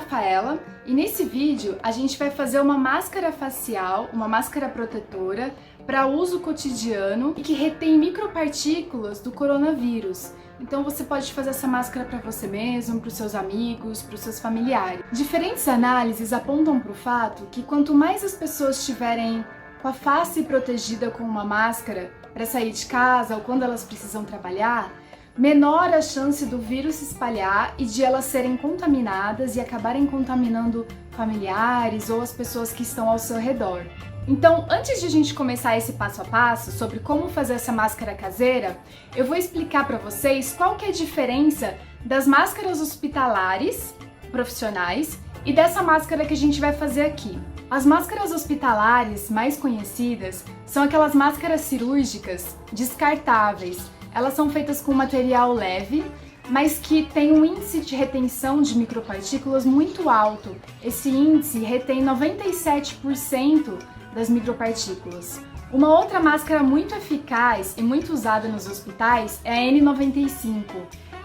Rafaela e nesse vídeo a gente vai fazer uma máscara facial, uma máscara protetora para uso cotidiano e que retém micropartículas do coronavírus. Então você pode fazer essa máscara para você mesmo, para os seus amigos, para os seus familiares. Diferentes análises apontam para o fato que quanto mais as pessoas estiverem com a face protegida com uma máscara para sair de casa ou quando elas precisam trabalhar, menor a chance do vírus se espalhar e de elas serem contaminadas e acabarem contaminando familiares ou as pessoas que estão ao seu redor. Então, antes de a gente começar esse passo a passo sobre como fazer essa máscara caseira, eu vou explicar para vocês qual que é a diferença das máscaras hospitalares profissionais e dessa máscara que a gente vai fazer aqui. As máscaras hospitalares mais conhecidas são aquelas máscaras cirúrgicas descartáveis. Elas são feitas com material leve, mas que tem um índice de retenção de micropartículas muito alto. Esse índice retém 97% das micropartículas. Uma outra máscara muito eficaz e muito usada nos hospitais é a N95.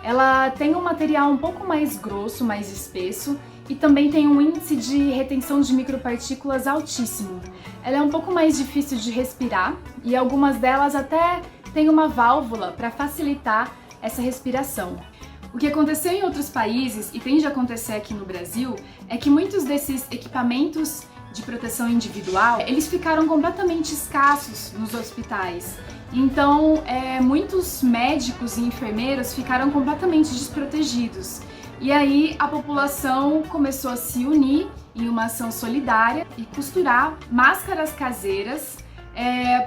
Ela tem um material um pouco mais grosso, mais espesso, e também tem um índice de retenção de micropartículas altíssimo. Ela é um pouco mais difícil de respirar e algumas delas até têm uma válvula para facilitar essa respiração. O que aconteceu em outros países e tende a acontecer aqui no Brasil é que muitos desses equipamentos de proteção individual, eles ficaram completamente escassos nos hospitais. Então, muitos médicos e enfermeiros ficaram completamente desprotegidos. E aí a população começou a se unir em uma ação solidária e costurar máscaras caseiras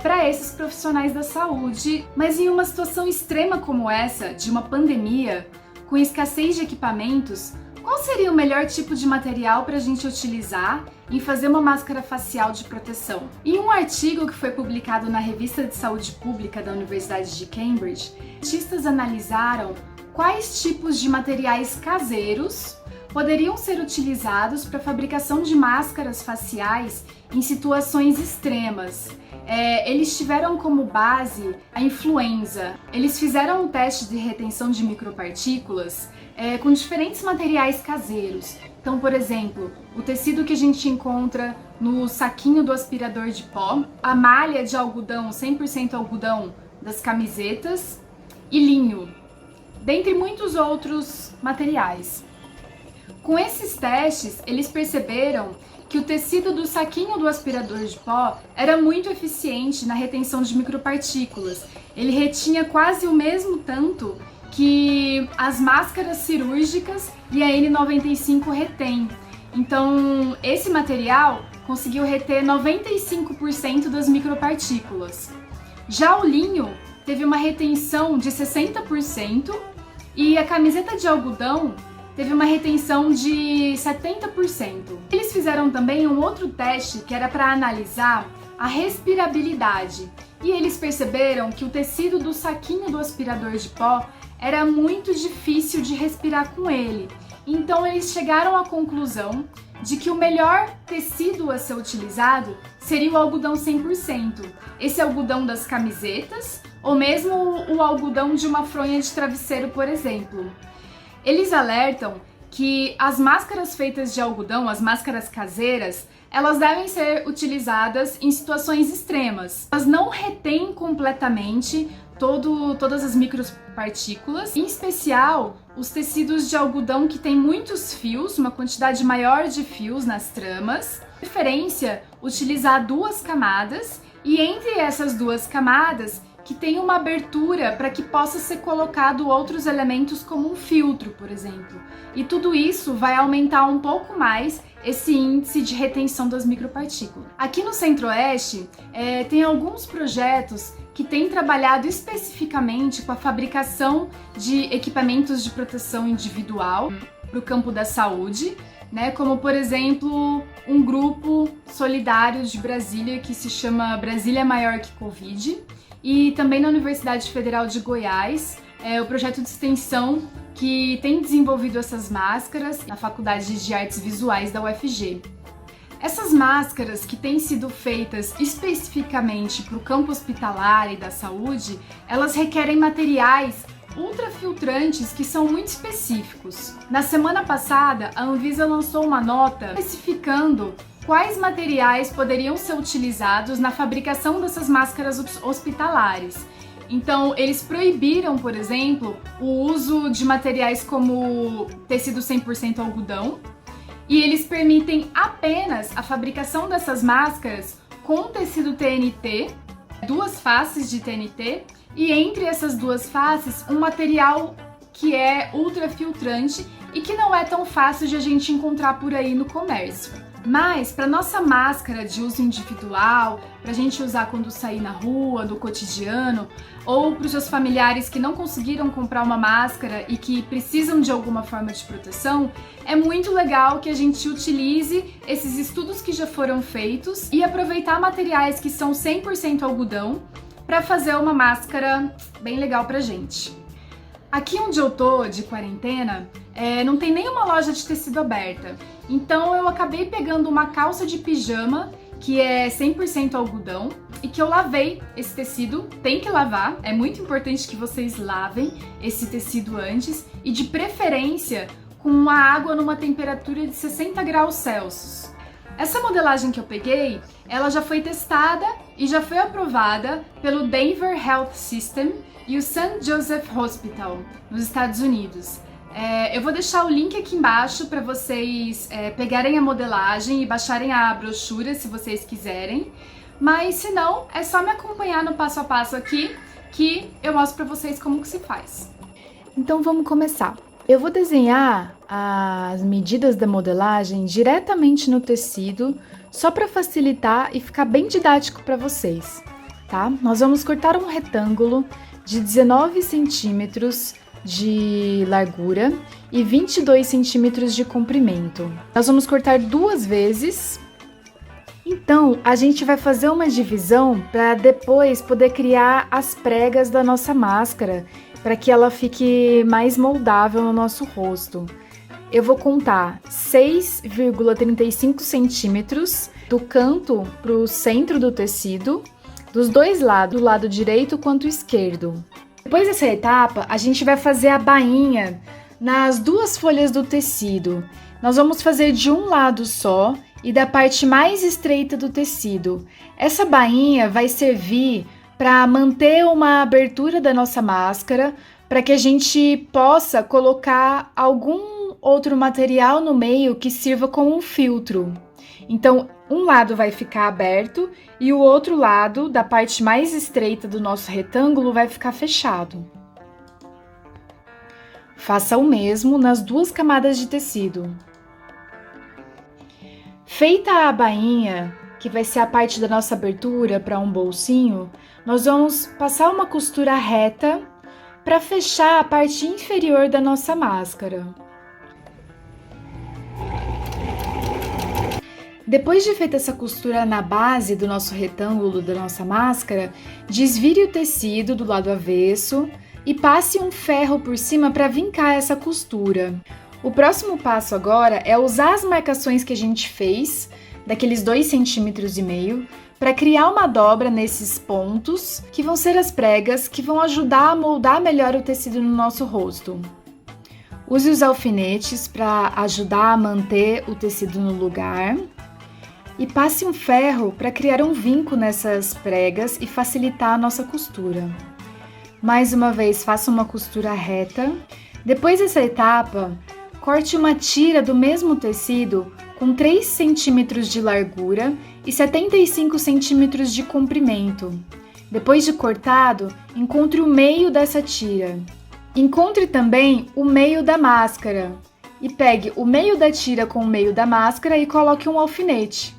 para esses profissionais da saúde. Mas em uma situação extrema como essa, de uma pandemia, com escassez de equipamentos, qual seria o melhor tipo de material para a gente utilizar em fazer uma máscara facial de proteção? Em um artigo que foi publicado na Revista de Saúde Pública da Universidade de Cambridge, cientistas analisaram quais tipos de materiais caseiros poderiam ser utilizados para a fabricação de máscaras faciais em situações extremas. Eles tiveram como base a influenza. Eles fizeram um teste de retenção de micropartículas com diferentes materiais caseiros. Então, por exemplo, o tecido que a gente encontra no saquinho do aspirador de pó, a malha de algodão, 100% algodão das camisetas e linho, dentre muitos outros materiais. Com esses testes, eles perceberam que o tecido do saquinho do aspirador de pó era muito eficiente na retenção de micropartículas. Ele retinha quase o mesmo tanto que as máscaras cirúrgicas e a N95 retém. Então, esse material conseguiu reter 95% das micropartículas. Já o linho teve uma retenção de 60% e a camiseta de algodão teve uma retenção de 70%. Eles fizeram também um outro teste que era para analisar a respirabilidade e eles perceberam que o tecido do saquinho do aspirador de pó era muito difícil de respirar com ele. Então eles chegaram à conclusão de que o melhor tecido a ser utilizado seria o algodão 100%. Esse algodão das camisetas ou mesmo o algodão de uma fronha de travesseiro, por exemplo. Eles alertam que as máscaras feitas de algodão, as máscaras caseiras, elas devem ser utilizadas em situações extremas. Elas não retêm completamente todas as micropartículas, em especial os tecidos de algodão que têm muitos fios, uma quantidade maior de fios nas tramas. De preferência, utilizar 2 camadas e entre essas 2 camadas que tem uma abertura para que possa ser colocado outros elementos como um filtro, por exemplo. E tudo isso vai aumentar um pouco mais esse índice de retenção das micropartículas. Aqui no Centro-Oeste, tem alguns projetos que têm trabalhado especificamente com a fabricação de equipamentos de proteção individual para o campo da saúde, né? Como, por exemplo, um grupo solidário de Brasília que se chama Brasília Maior que Covid, e também na Universidade Federal de Goiás, o projeto de extensão que tem desenvolvido essas máscaras na Faculdade de Artes Visuais da UFG. Essas máscaras que têm sido feitas especificamente para o campo hospitalar e da saúde, elas requerem materiais ultrafiltrantes que são muito específicos. Na semana passada, a Anvisa lançou uma nota especificando quais materiais poderiam ser utilizados na fabricação dessas máscaras hospitalares. Então, eles proibiram, por exemplo, o uso de materiais como tecido 100% algodão, e eles permitem apenas a fabricação dessas máscaras com tecido TNT, duas faces de TNT, e entre essas duas faces um material que é ultrafiltrante e que não é tão fácil de a gente encontrar por aí no comércio. Mas para nossa máscara de uso individual, para a gente usar quando sair na rua, no cotidiano, ou para os seus familiares que não conseguiram comprar uma máscara e que precisam de alguma forma de proteção, é muito legal que a gente utilize esses estudos que já foram feitos e aproveitar materiais que são 100% algodão para fazer uma máscara bem legal pra gente. Aqui onde eu tô, de quarentena, não tem nenhuma loja de tecido aberta. Então eu acabei pegando uma calça de pijama, que é 100% algodão, e que eu lavei esse tecido. Tem que lavar, é muito importante que vocês lavem esse tecido antes, e de preferência com a água numa temperatura de 60 graus Celsius. Essa modelagem que eu peguei, ela já foi testada e já foi aprovada pelo Denver Health System e o St. Joseph Hospital, nos Estados Unidos. Eu vou deixar o link aqui embaixo para vocês pegarem a modelagem e baixarem a brochura se vocês quiserem. Mas se não, é só me acompanhar no passo a passo aqui que eu mostro para vocês como que se faz. Então vamos começar. Eu vou desenhar as medidas da modelagem diretamente no tecido, só para facilitar e ficar bem didático para vocês, tá? Nós vamos cortar um retângulo de 19 centímetros de largura e 22 centímetros de comprimento. Nós vamos cortar 2 vezes. Então, a gente vai fazer uma divisão para depois poder criar as pregas da nossa máscara, para que ela fique mais moldável no nosso rosto. Eu vou contar 6,35 centímetros do canto para o centro do tecido, dos dois lados, do lado direito quanto esquerdo. Depois dessa etapa, a gente vai fazer a bainha nas 2 folhas do tecido. Nós vamos fazer de um lado só e da parte mais estreita do tecido. Essa bainha vai servir para manter uma abertura da nossa máscara, para que a gente possa colocar algum outro material no meio que sirva como um filtro. Então, um lado vai ficar aberto e o outro lado, da parte mais estreita do nosso retângulo, vai ficar fechado. Faça o mesmo nas 2 camadas de tecido. Feita a bainha, que vai ser a parte da nossa abertura para um bolsinho, nós vamos passar uma costura reta para fechar a parte inferior da nossa máscara. Depois de feita essa costura na base do nosso retângulo da nossa máscara, desvire o tecido do lado avesso e passe um ferro por cima para vincar essa costura. O próximo passo agora é usar as marcações que a gente fez, daqueles 2,5 centímetros, para criar uma dobra nesses pontos, que vão ser as pregas que vão ajudar a moldar melhor o tecido no nosso rosto. Use os alfinetes para ajudar a manter o tecido no lugar. E passe um ferro para criar um vinco nessas pregas e facilitar a nossa costura. Mais uma vez, faça uma costura reta. Depois dessa etapa, corte uma tira do mesmo tecido com 3 centímetros de largura e 75 centímetros de comprimento. Depois de cortado, encontre o meio dessa tira. Encontre também o meio da máscara e pegue o meio da tira com o meio da máscara e coloque um alfinete.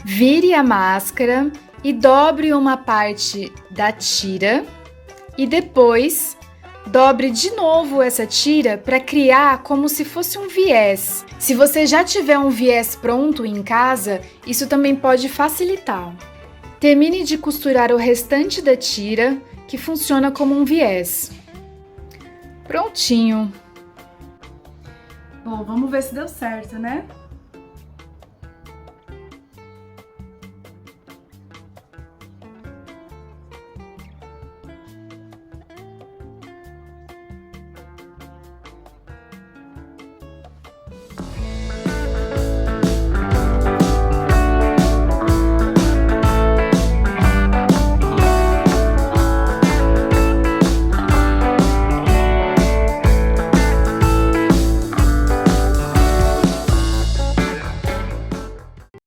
Vire a máscara e dobre uma parte da tira e depois dobre de novo essa tira para criar como se fosse um viés. Se você já tiver um viés pronto em casa, isso também pode facilitar. Termine de costurar o restante da tira, que funciona como um viés. Prontinho! Bom, vamos ver se deu certo, né?